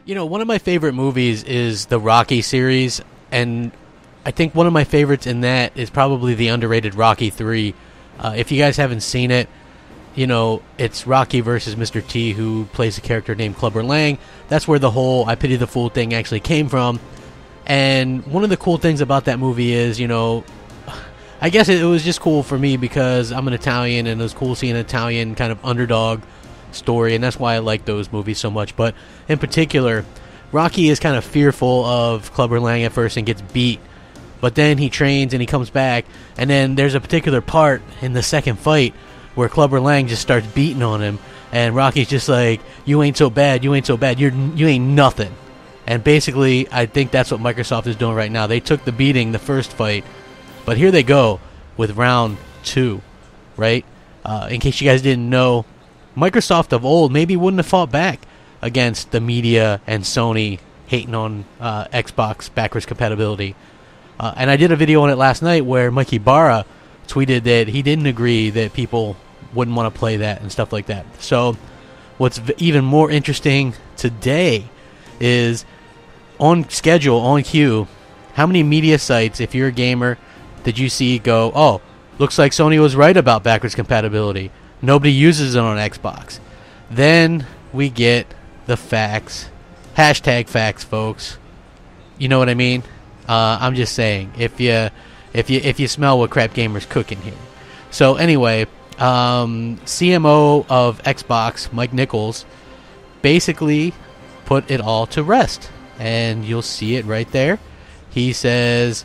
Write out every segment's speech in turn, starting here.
You know, one of my favorite movies is the Rocky series, and I think one of my favorites in that is probably the underrated Rocky 3. If you guys haven't seen it, you know, it's Rocky versus Mr. T, who plays a character named Clubber Lang. That's where the whole I Pity the Fool thing actually came from. And one of the cool things about that movie is, you know, I guess it was just cool for me because I'm an Italian, and it was cool seeing an Italian kind of underdog story, and that's why I like those movies so much. But in particular, Rocky is kind of fearful of Clubber Lang at first and gets beat, but then he trains and he comes back, and then there's a particular part in the second fight where Clubber Lang just starts beating on him, and Rocky's just like, you ain't so bad, you ain't so bad, you ain't nothing. And basically, I think that's what Microsoft is doing right now. They took the beating the first fight, but here they go with round 2, right? In case you guys didn't know, Microsoft of old maybe wouldn't have fought back against the media and Sony hating on Xbox backwards compatibility. And I did a video on it last night where Mikey Barra tweeted that he didn't agree that people wouldn't want to play that and stuff like that. So what's even more interesting today is on schedule, on queue, how many media sites, if you're a gamer, did you see go, oh, looks like Sony was right about backwards compatibility. Nobody uses it on Xbox. Then we get the facts. Hashtag facts, folks. You know what I mean? I'm just saying, if you smell what Crapgamer's cooking here. So anyway, CMO of Xbox, Mike Nichols, basically put it all to rest, and you'll see it right there. He says,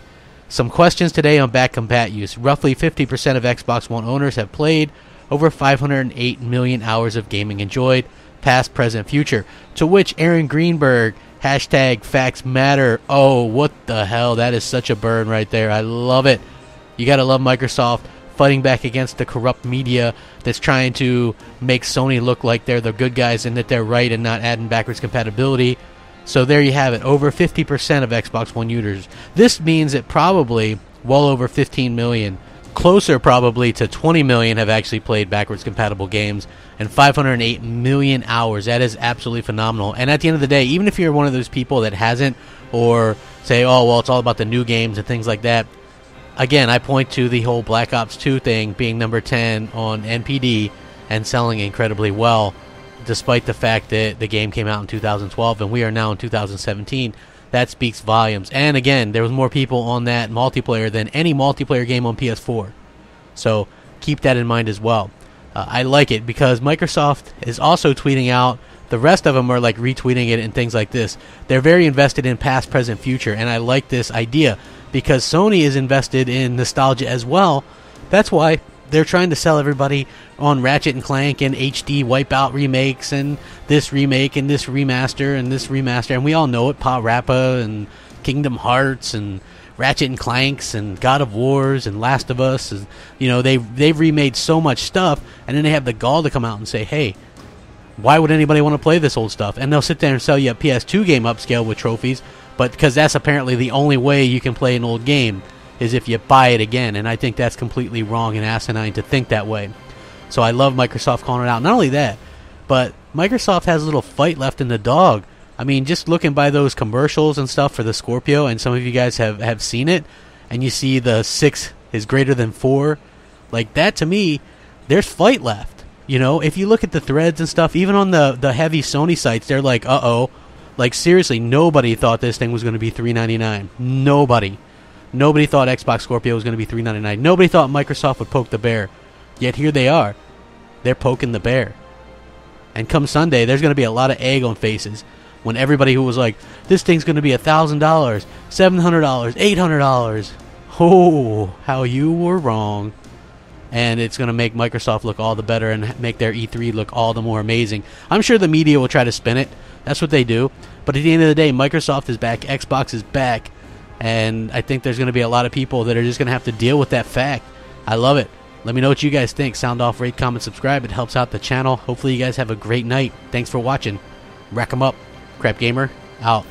some questions today on back compat use. Roughly 50% of Xbox One owners have played over 508 million hours of gaming enjoyed, past, present, future. To which Aaron Greenberg, hashtag facts matter. Oh, what the hell? That is such a burn right there. I love it. You gotta love Microsoft fighting back against the corrupt media that's trying to make Sony look like they're the good guys and that they're right and not adding backwards compatibility. So there you have it. Over 50% of Xbox One users. This means that probably well over 15 million, closer probably to 20 million, have actually played backwards compatible games, and 508 million hours. That is absolutely phenomenal. And at the end of the day, even if you're one of those people that hasn't, or say, oh, well, it's all about the new games and things like that, again, I point to the whole Black Ops 2 thing being number 10 on NPD and selling incredibly well, despite the fact that the game came out in 2012 and we are now in 2017. That speaks volumes. And again, there was more people on that multiplayer than any multiplayer game on PS4. So keep that in mind as well. I like it because Microsoft is also tweeting out. The rest of them are like retweeting it and things like this. They're very invested in past, present, future. And I like this idea because Sony is invested in nostalgia as well. That's why they're trying to sell everybody on Ratchet and Clank and HD Wipeout remakes and this remake and this remaster and this remaster. And we all know it, Pa Rappa and Kingdom Hearts and Ratchet and Clanks and God of Wars and Last of Us. And, you know, they've remade so much stuff, and then they have the gall to come out and say, hey, why would anybody want to play this old stuff? And they'll sit there and sell you a PS2 game upscale with trophies, but because that's apparently the only way you can play an old game is if you buy it again, and I think that's completely wrong and asinine to think that way. So I love Microsoft calling it out. Not only that, but Microsoft has a little fight left in the dog. I mean, just looking by those commercials and stuff for the Scorpio, and some of you guys have seen it, and you see the 6 is greater than 4, like that to me, there's fight left. You know, if you look at the threads and stuff, even on the heavy Sony sites, they're like, uh-oh. Like, seriously, nobody thought this thing was going to be $399. Nobody. Nobody thought Xbox Scorpio was going to be $399. Nobody thought Microsoft would poke the bear. Yet here they are. They're poking the bear. And come Sunday, there's going to be a lot of egg on faces when everybody who was like, this thing's going to be $1,000, $700, $800. Oh, how you were wrong. And it's going to make Microsoft look all the better and make their E3 look all the more amazing. I'm sure the media will try to spin it. That's what they do. But at the end of the day, Microsoft is back. Xbox is back. And I think there's going to be a lot of people that are just going to have to deal with that fact. I love it. Let me know what you guys think. Sound off, rate, comment, subscribe. It helps out the channel. Hopefully you guys have a great night. Thanks for watching. Rack 'em up. Crapgamer, out.